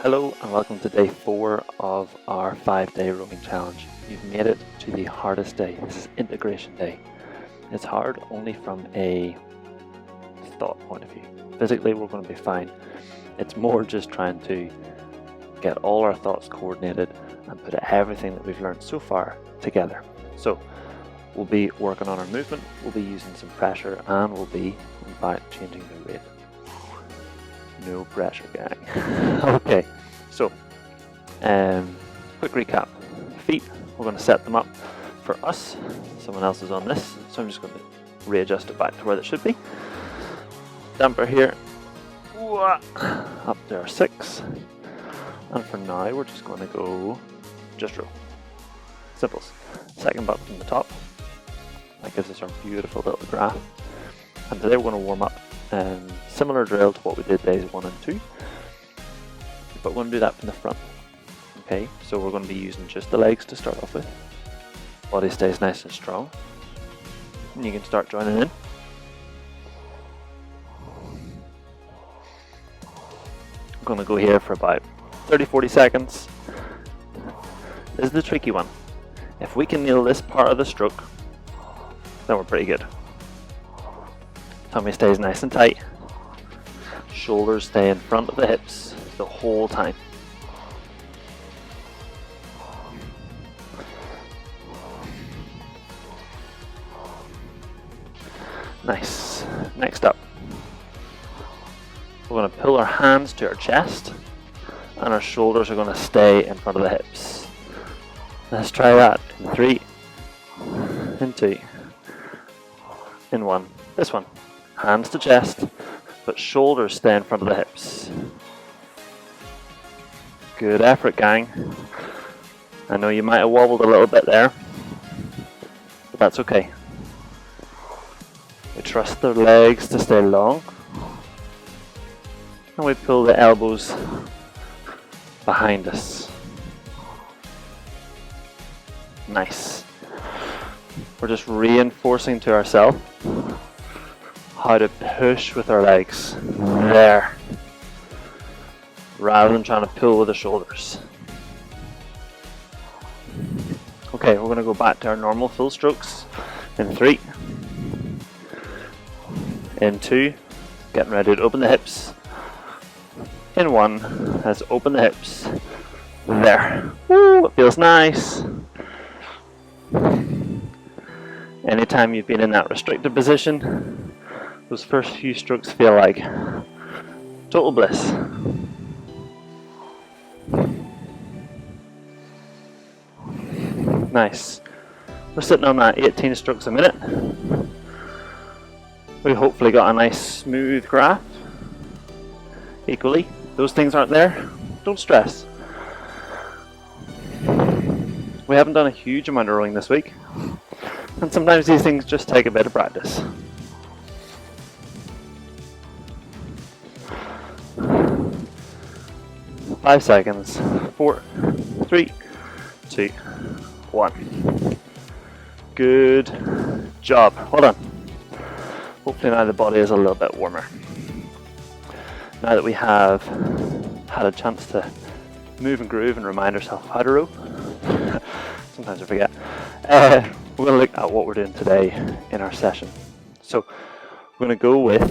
Hello and welcome to day 4 of our 5-day rowing challenge. You've made it to the hardest day. This is integration day. It's hard only from a thought point of view. Physically we're going to be fine. It's more just trying to get all our thoughts coordinated and put everything that we've learned so far together. So we'll be working on our movement, we'll be using some pressure, and we'll be in fact changing the rate. No pressure, gang. Okay, so quick recap. Feet, we're going to set them up for us. Someone else is on this, so I'm just going to readjust it back to where they should be. Damper here, up to our 6. And for now, we're just going to go just row. Simples. Second button from the top. That gives us our beautiful little graph. And today we're going to warm up. Similar drill to what we did days 1 and 2, but we're going to do that from the front. Okay, so we're going to be using just the legs to start off with. Body stays nice and strong, and you can start joining in. I'm going to go here for about 30-40 seconds. This is the tricky one. If we can nail this part of the stroke, then we're pretty good. Tummy stays nice and tight. Shoulders stay in front of the hips the whole time. Nice. Next up, we're going to pull our hands to our chest and our shoulders are going to stay in front of the hips. Let's try that in 3, in 2, in 1. This one. Hands to chest, but shoulders stay in front of the hips. Good effort, gang. I know you might have wobbled a little bit there, but that's okay. We trust the legs to stay long, and we pull the elbows behind us. Nice. We're just reinforcing to ourselves how to push with our legs there rather than trying to pull with the shoulders. Okay, we're going to go back to our normal full strokes in 3, in 2, getting ready to open the hips, in 1, let's open the hips there. Woo, it feels nice. Anytime you've been in that restricted position, those first few strokes feel like total bliss. Nice. We're sitting on that 18 strokes a minute. We hopefully got a nice smooth graph. Equally, those things aren't there, don't stress. We haven't done a huge amount of rowing this week, and sometimes these things just take a bit of practice. Five seconds. 4, 3, 2, 1. Good job. Hold on. Hopefully now the body is a little bit warmer. Now that we have had a chance to move and groove and remind ourselves how to row, sometimes I forget, we're going to look at what we're doing today in our session. So we're going to go with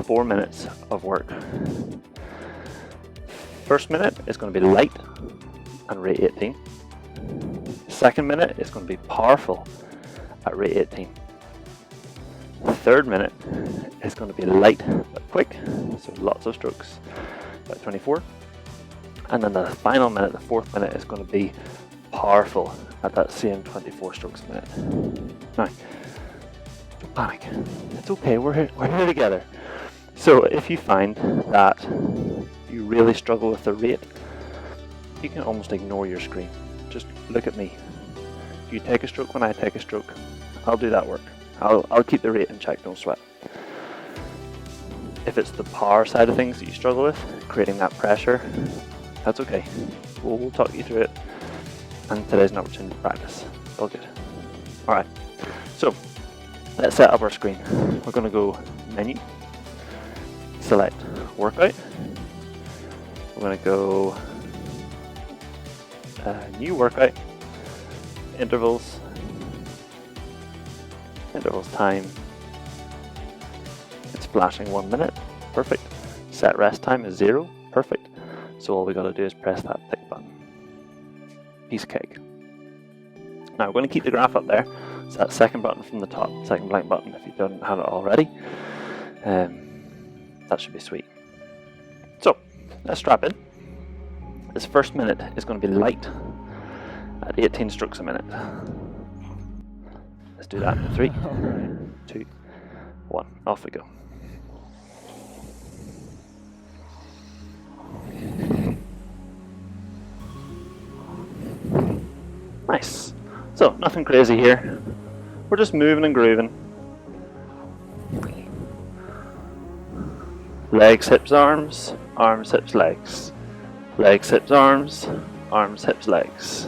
4 minutes of work. First minute is going to be light and rate 18. Second minute is going to be powerful at rate 18. Third minute is going to be light but quick, so lots of strokes, about 24. And then the final minute, the 4th minute, is going to be powerful at that same 24 strokes a minute. Now, don't panic. It's okay, we're here together. So if you find that you really struggle with the rate, you can almost ignore your screen. Just look at me. If you take a stroke when I take a stroke, I'll do that work. I'll keep the rate in check, don't sweat. If it's the power side of things that you struggle with, creating that pressure, that's okay. We'll talk you through it, and today's an opportunity to practice. All good. Alright, so let's set up our screen. We're going to go menu, select workout, We're going to go new workout, intervals time. It's flashing 1 minute, perfect. Set rest time is 0, perfect. So all we got to do is press that tick button. Piece of cake. Now we're going to keep the graph up there. So that second button from the top, second blank button, if you don't have it already, that should be sweet. So let's strap in. This first minute is going to be light at 18 strokes a minute. Let's do that in 3, 2, 1, off we go. Nice. So nothing crazy here. We're just moving and grooving. Legs, hips, arms, arms, hips, legs. Legs, hips, arms, arms, hips, legs.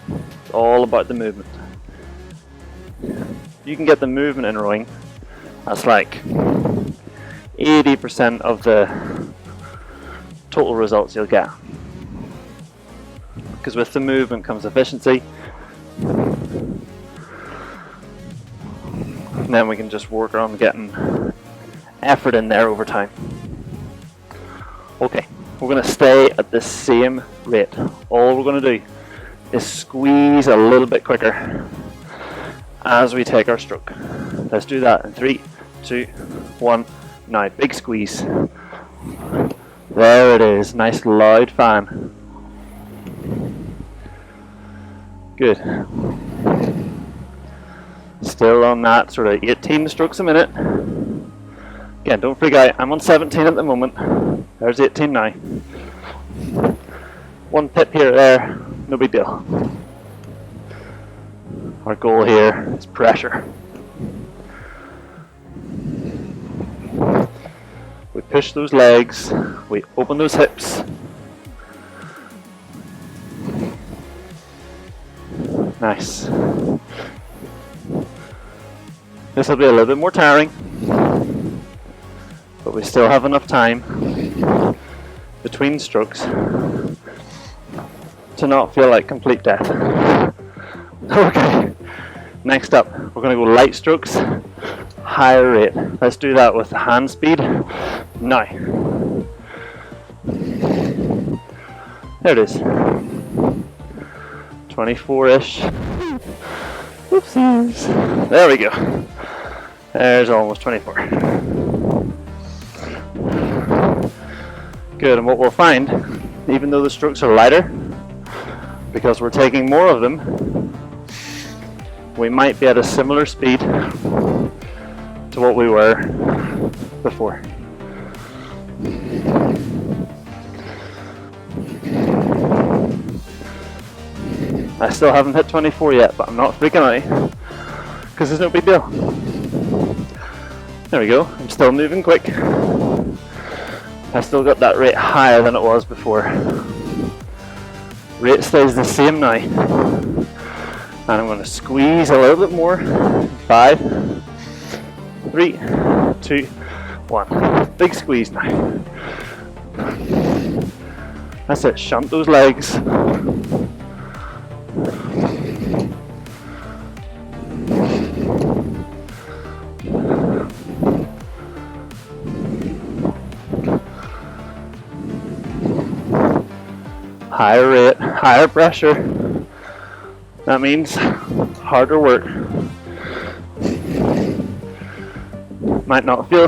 It's all about the movement. You can get the movement in rowing. That's like 80% of the total results you'll get. Because with the movement comes efficiency. And then we can just work on getting effort in there over time. Okay, we're going to stay at the same rate. All we're going to do is squeeze a little bit quicker as we take our stroke. Let's do that in 3, 2, 1. Now, big squeeze. There it is, nice loud fan. Good. Still on that sort of 18 strokes a minute. Again, don't freak out, I'm on 17 at the moment. There's 18 now. One tip here or there, no big deal. Our goal here is pressure. We push those legs, we open those hips. Nice. This will be a little bit more tiring, but we still have enough time between strokes to not feel like complete death. Okay, next up, we're going to go light strokes, higher rate. Let's do that with the hand speed now. There it is. 24-ish. Oopsies. There we go. There's almost 24. Good, and what we'll find, even though the strokes are lighter, because we're taking more of them, we might be at a similar speed to what we were before. I still haven't hit 24 yet, but I'm not freaking out because there's no big deal. There we go, I'm still moving quick. I still got that rate higher than it was before. Rate stays the same now. And I'm going to squeeze a little bit more. 5, 3, 2, 1. Big squeeze now. That's it, shunt those legs. Higher rate, higher pressure. That means harder work. Might not feel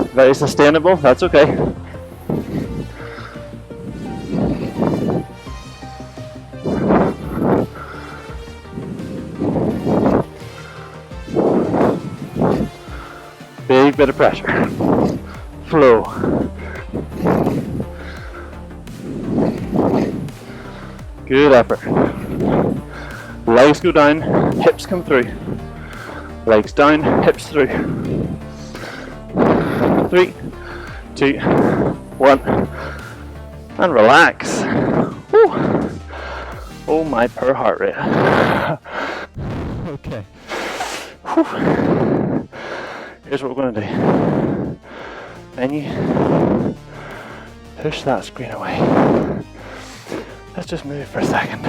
very sustainable, that's okay. Big bit of pressure. Flow. Good effort. Legs go down, hips come through. Legs down, hips through. 3, 2, 1. And relax. Whew. Oh my per heart rate. Okay. Whew. Here's what we're going to do. Menu. push that screen away. Let's just move for a second.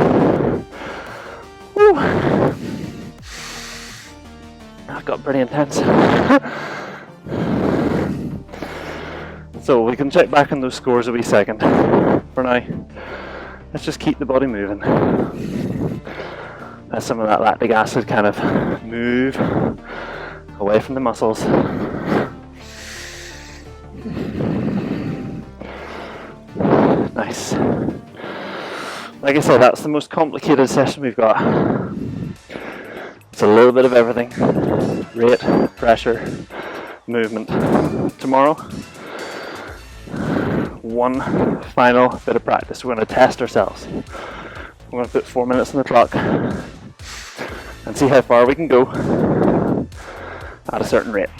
Woo. That got pretty intense. So we can check back on those scores a wee second. For now, let's just keep the body moving. Let some of that lactic acid kind of move away from the muscles. Nice. Like I said, that's the most complicated session we've got. It's a little bit of everything. Rate, pressure, movement. Tomorrow, one final bit of practice. We're going to test ourselves. We're going to put 4 minutes on the clock and see how far we can go at a certain rate.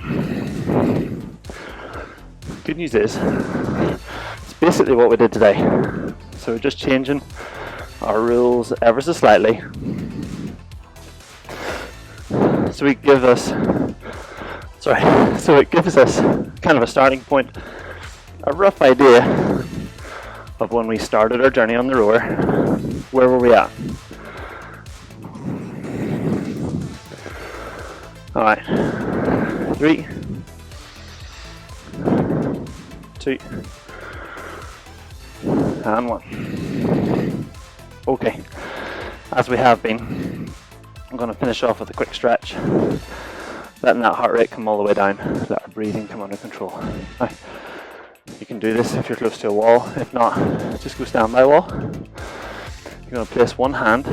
Good news is, it's basically what we did today. So we're just changing our rules ever so slightly. So it gives us kind of a starting point, a rough idea of when we started our journey on the rower. Where were we at? Alright, 3, 2, and 1. Okay, as we have been, I'm going to finish off with a quick stretch, letting that heart rate come all the way down, let our breathing come under control. Now, you can do this if you're close to a wall. If not, just go stand by a wall. You're going to place one hand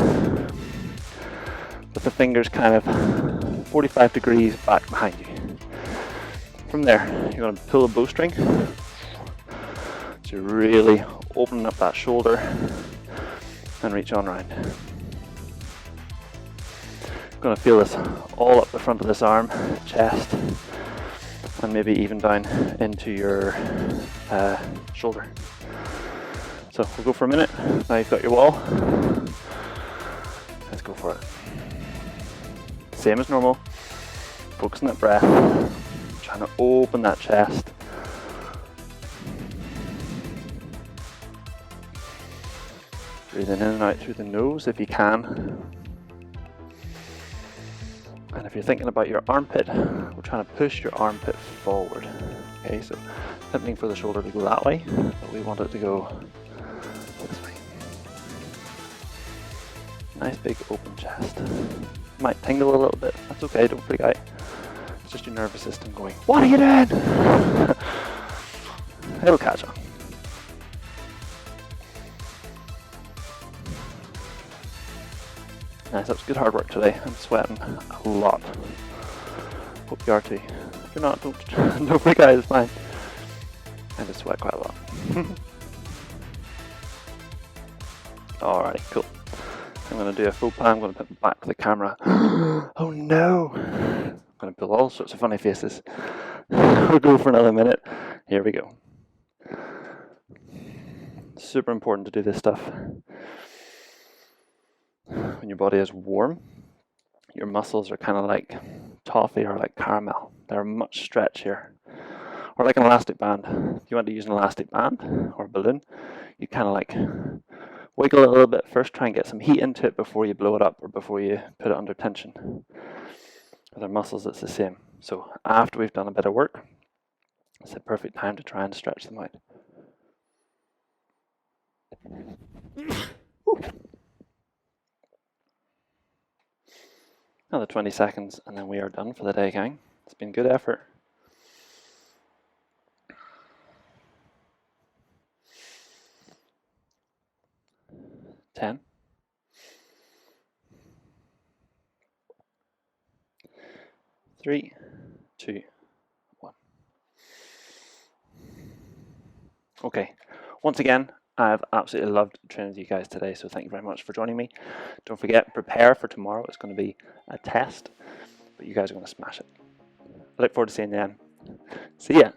with the fingers kind of 45 degrees back behind you. From there, you're going to pull a bowstring to really open up that shoulder and reach on round. You're going to feel this all up the front of this arm, chest, and maybe even down into your shoulder. So we'll go for a minute. Now you've got your wall. Let's go for it. Same as normal. Focus on that breath. Trying to open that chest. Breathing in and out through the nose if you can. And if you're thinking about your armpit, we're trying to push your armpit forward. Okay, so tempting for the shoulder to go that way, but we want it to go this way. Nice big open chest. Might tingle a little bit, that's okay, don't freak out. It's just your nervous system going, what are you doing? It'll catch on. Nice, that was good hard work today. I'm sweating a lot. Hope you are too. If you're not, don't freak out, it's fine. I just sweat quite a lot. Alrighty, cool. I'm going to do a full pan. I'm going to put back the camera. Oh no! I'm going to pull all sorts of funny faces. We'll go for another minute. Here we go. Super important to do this stuff. When your body is warm, your muscles are kind of like toffee or like caramel. They're much stretch here. Or like an elastic band. If you want to use an elastic band or a balloon, you kind of like wiggle it a little bit first, try and get some heat into it before you blow it up or before you put it under tension. With our muscles, it's the same. So after we've done a bit of work, it's the perfect time to try and stretch them out. Another 20 seconds and then we are done for the day, gang. It's been good effort. Ten. 3, 2, 1. Okay, once again, I've absolutely loved training with you guys today, so thank you very much for joining me. Don't forget, prepare for tomorrow. It's going to be a test, but you guys are going to smash it. I look forward to seeing you then. See ya.